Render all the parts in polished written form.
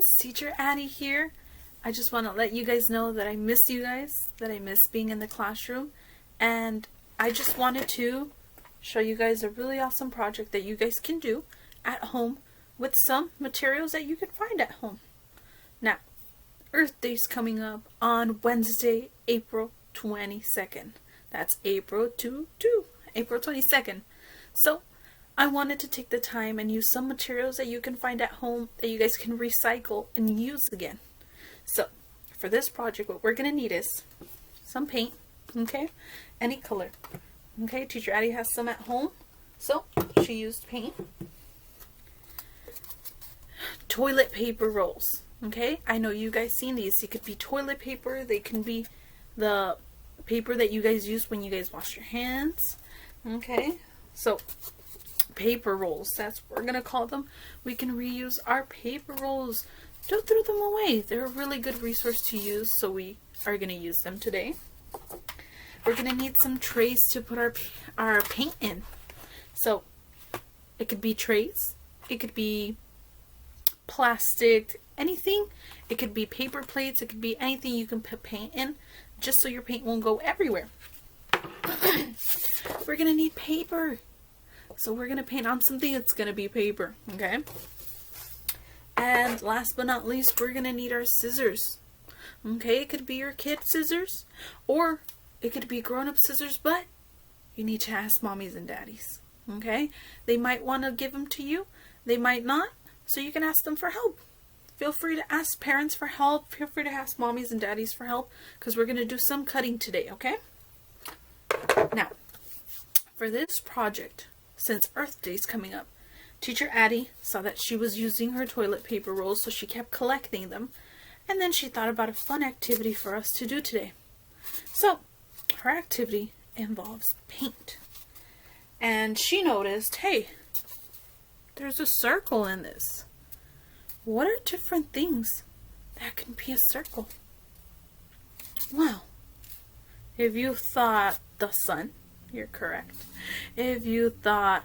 friends, Teacher Addie here. I just want to let you guys know that I miss you guys, that I miss being in the classroom, and I just wanted to show you guys a really awesome project that you guys can do at home with some materials that you can find at home. Now, Earth Day's coming up on Wednesday, April 22nd. That's April 22nd. So, I wanted to take the time and use some materials that you can find at home that you guys can recycle and use again. So, for this project, what we're going to need is some paint, okay? Any color. Okay, Teacher Addie has some at home, so she used paint. Toilet paper rolls, okay? I know you guys seen these. It could be toilet paper, they can be the paper that you guys use when you guys wash your hands, okay? So, paper rolls, that's what we're gonna call them. We can reuse our paper rolls. Don't throw them away. They're a really good resource to use, so we are gonna use them today. We're gonna need some trays to put our paint in. So it could be trays, it could be plastic, anything. It could be paper plates, it could be anything you can put paint in, just so your paint won't go everywhere. We're gonna need paper. So we're going to paint on something that's going to be paper, okay? And last but not least, we're going to need our scissors. Okay, it could be your kid scissors, or it could be grown-up scissors, but you need to ask mommies and daddies, okay? They might want to give them to you, they might not, so you can ask them for help. Feel free to ask parents for help, feel free to ask mommies and daddies for help, because we're going to do some cutting today, okay? Now, for this project, since Earth Day's coming up, Teacher Addie saw that she was using her toilet paper rolls, so she kept collecting them, and then she thought about a fun activity for us to do today. So, her activity involves paint. And she noticed, hey, there's a circle in this. What are different things that can be a circle? Well, if you thought the sun, you're correct. If you thought,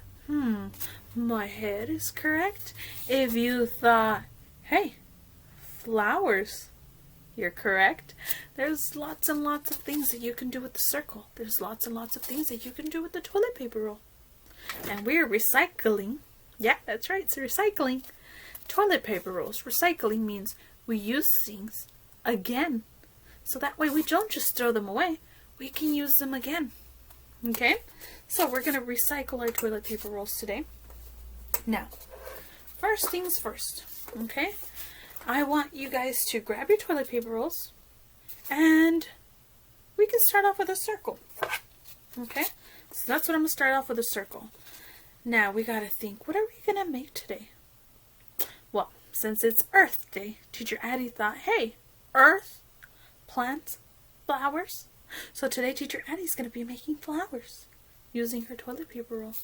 my head is correct. If you thought, hey, flowers, you're correct. There's lots and lots of things that you can do with the circle. There's lots and lots of things that you can do with the toilet paper roll. And we're recycling. Yeah, that's right, it's recycling. Toilet paper rolls. Recycling means we use things again. So that way we don't just throw them away. We can use them again. Okay, so we're going to recycle our toilet paper rolls today. Now, first things first, okay? I want you guys to grab your toilet paper rolls, and we can start off with a circle. Okay, so that's what I'm going to start off with, a circle. Now, we got to think, what are we going to make today? Well, since it's Earth Day, Teacher Addie thought, hey, earth, plants, flowers. So today Teacher Addie's going to be making flowers using her toilet paper roll.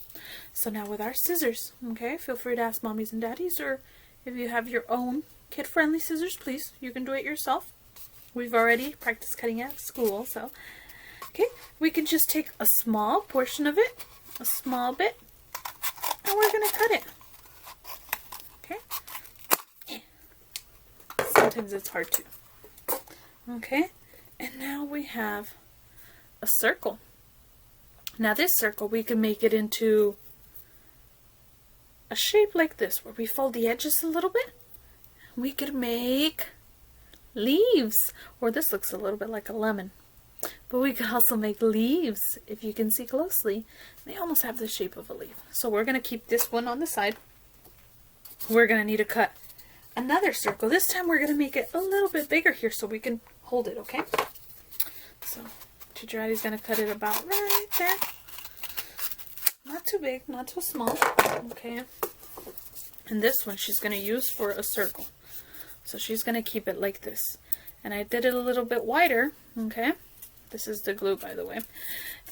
So now with our scissors, okay, feel free to ask mommies and daddies, or if you have your own kid-friendly scissors, please, you can do it yourself. We've already practiced cutting at school, so, okay, we can just take a small portion of it, a small bit, and we're going to cut it. Okay? Sometimes it's hard to. Okay? And now we have a circle. Now this circle, we can make it into a shape like this, where we fold the edges a little bit. We could make leaves, or this looks a little bit like a lemon. But we could also make leaves, if you can see closely. They almost have the shape of a leaf. So we're going to keep this one on the side. We're going to need to cut another circle. This time we're going to make it a little bit bigger here so we can hold it, okay? So, Teacher Addie's going to cut it about right there. Not too big, not too small. Okay. And this one she's going to use for a circle. So she's going to keep it like this. And I did it a little bit wider, okay? This is the glue, by the way.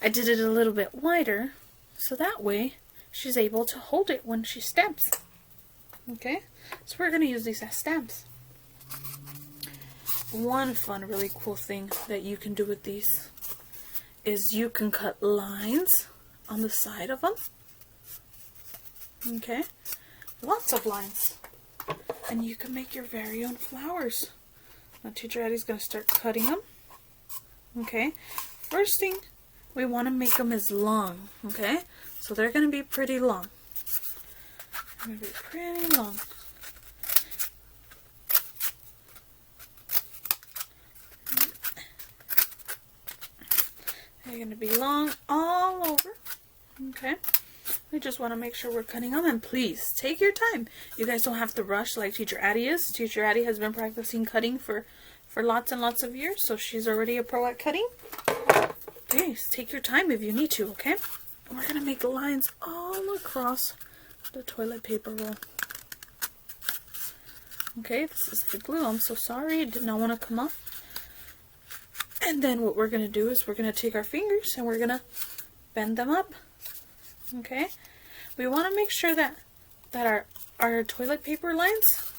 I did it a little bit wider, so that way she's able to hold it when she stamps. Okay? So we're going to use these as stamps. One fun, really cool thing that you can do with these is you can cut lines on the side of them. Okay? Lots of lines. and you can make your very own flowers. Now Teacher Addie's going to start cutting them. Okay, first thing, we want to make them as long. Okay, so they're going to be pretty long. They're going to be pretty long. They're going to be long all over. Okay, we just want to make sure we're cutting them, and please take your time. You guys don't have to rush like Teacher Addie is. Teacher Addie has been practicing cutting for lots and lots of years, so she's already a pro at cutting. Please take your time if you need to, okay? And we're going to make lines all across the toilet paper roll. Okay, this is the glue. I'm so sorry, it did not want to come off. And then what we're going to do is we're going to take our fingers and we're going to bend them up. Okay? We want to make sure that our toilet paper lines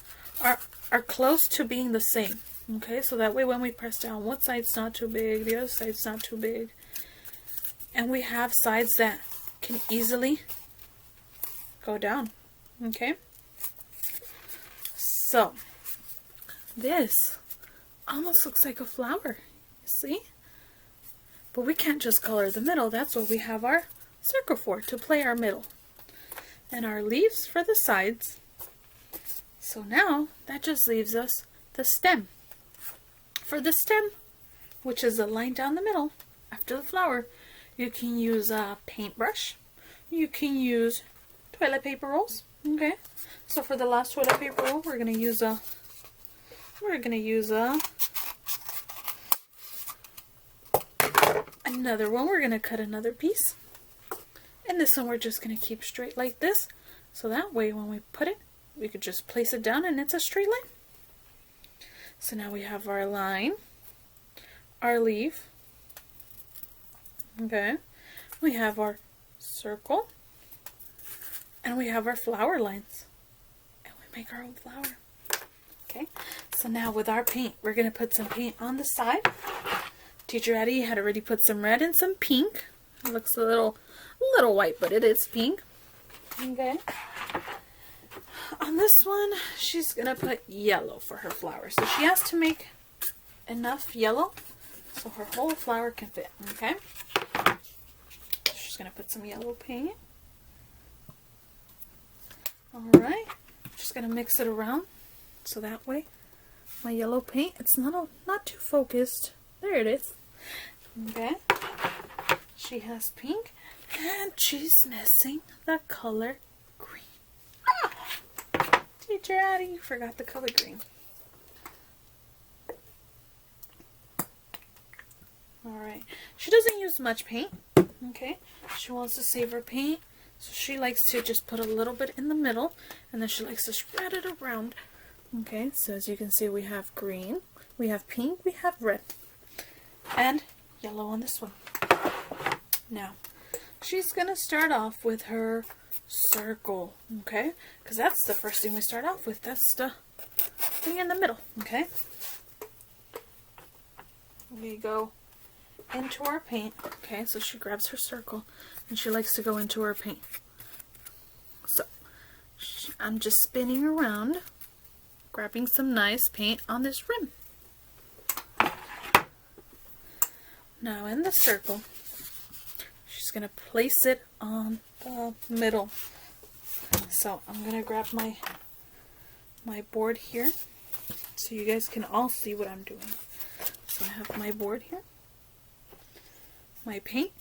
are close to being the same. Okay? So that way when we press down, one side's not too big, the other side's not too big. And we have sides that can easily go down. Okay? So, this almost looks like a flower. See? But we can't just color the middle. That's what we have our circle for, to play our middle. And our leaves for the sides. So now, that just leaves us the stem. For the stem, which is a line down the middle, after the flower, you can use a paintbrush. You can use toilet paper rolls. Okay? So for the last toilet paper roll, we're going to use a another one. We're going to cut another piece. And this one we're just going to keep straight like this. So that way when we put it, we could just place it down and it's a straight line. So now we have our line, our leaf. Okay. We have our circle. And we have our flower lines. And we make our own flower. Okay. So now with our paint, we're going to put some paint on the side. Teacher Addie had already put some red and some pink. It looks a little white, but it is pink. Okay. On this one, she's going to put yellow for her flower. So she has to make enough yellow so her whole flower can fit. Okay. She's going to put some yellow paint. Alright. Just going to mix it around so that way my yellow paint, it's not too focused. There it is. Okay. She has pink and she's missing the color green. Ah! Teacher Addie, you forgot the color green. Alright. She doesn't use much paint. Okay. She wants to save her paint. So she likes to just put a little bit in the middle. And then she likes to spread it around. Okay. So as you can see, we have green. We have pink. We have red. And yellow on this one. Now, she's going to start off with her circle, okay? Because that's the first thing we start off with. That's the thing in the middle, okay? We go into our paint, okay? So she grabs her circle, and she likes to go into her paint. So, I'm just spinning around, grabbing some nice paint on this rim. Now in the circle, she's going to place it on the middle. So I'm going to grab my board here so you guys can all see what I'm doing. So I have my board here, my paint,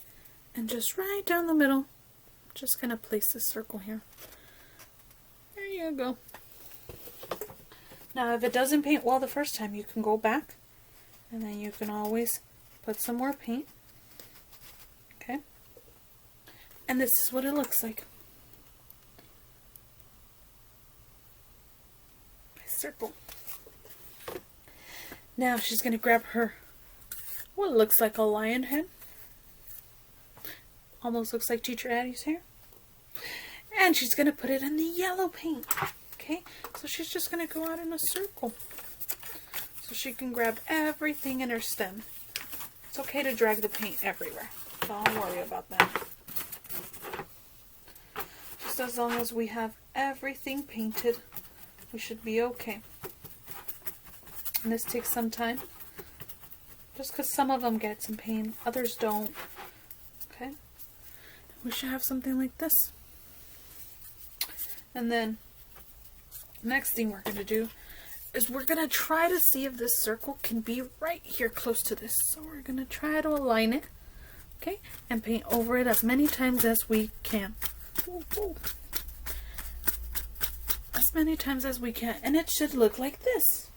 and just right down the middle, I'm just going to place this circle here. There you go. Now if it doesn't paint well the first time, you can go back and then you can always put some more paint. Okay. And this is what it looks like. My circle. Now she's going to grab her, what looks like a lion head. Almost looks like Teacher Addie's hair. And she's going to put it in the yellow paint. Okay. So she's just going to go out in a circle. So she can grab everything in her stem. It's okay to drag the paint everywhere. Don't worry about that. Just as long as we have everything painted we should be okay. And this takes some time. Just because some of them get some pain, others don't. Okay? We should have something like this. And then, next thing we're going to do is we're going to try to see if this circle can be right here close to this. So we're going to try to align it. Okay? And paint over it as many times as we can. Ooh, ooh. As many times as we can. And it should look like this.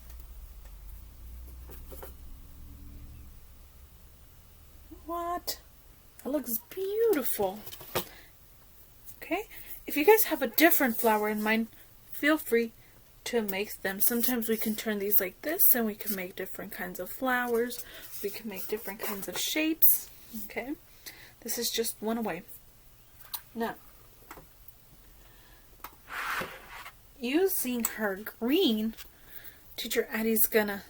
What? That looks beautiful. Okay? If you guys have a different flower in mind, feel free to make them. Sometimes we can turn these like this and we can make different kinds of flowers. We can make different kinds of shapes. Okay? This is just one way. Now, using her green, Teacher Addie's gonna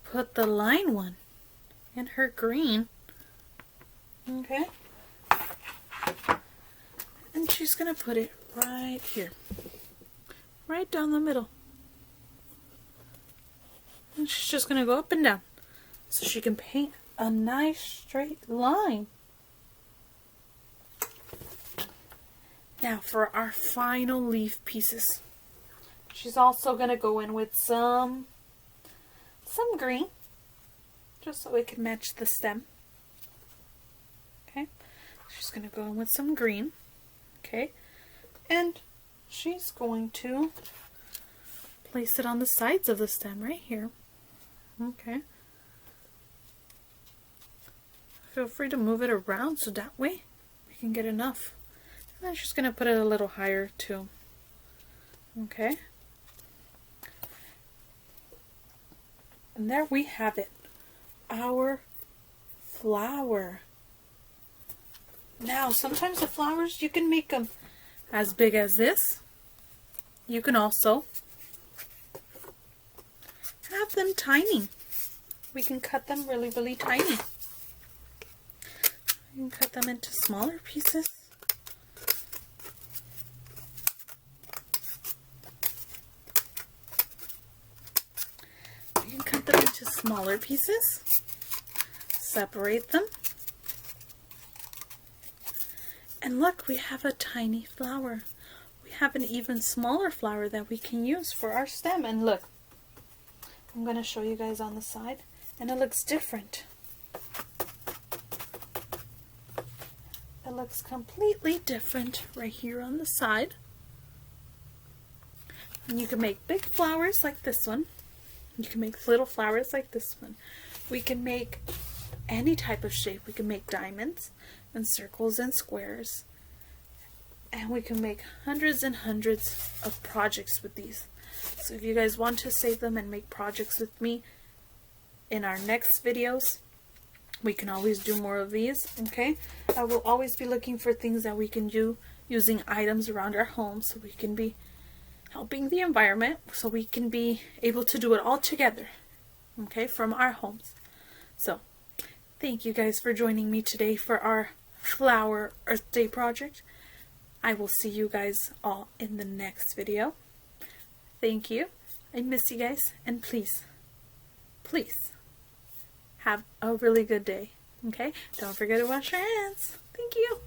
put the line one in her green. Okay? And she's gonna put it right here. Right down the middle. And she's just gonna go up and down. So she can paint a nice straight line. Now for our final leaf pieces. She's also gonna go in with some green. Just so it can match the stem. Okay. She's gonna go in with some green. Okay. And she's going to place it on the sides of the stem right here. Okay. Feel free to move it around so that way we can get enough. And then she's going to put it a little higher too. Okay. And there we have it. Our flower. Now, sometimes the flowers, you can make them as big as this. You can also have them tiny. We can cut them really, really tiny. You can cut them into smaller pieces. You can cut them into smaller pieces. Separate them. And look, we have a tiny flower. We have an even smaller flower that we can use for our stem. And look, I'm going to show you guys on the side. And it looks different. It looks completely different right here on the side. And you can make big flowers like this one. You can make little flowers like this one. We can make any type of shape. We can make diamonds and circles and squares. And we can make hundreds and hundreds of projects with these. So if you guys want to save them and make projects with me in our next videos, we can always do more of these, okay? I will always be looking for things that we can do using items around our home so we can be helping the environment, so we can be able to do it all together, okay, from our homes. So, thank you guys for joining me today for our Flower Earth Day project. I will see you guys all in the next video. Thank you. I miss you guys, and please, please, have a really good day, okay? Don't forget to wash your hands. Thank you.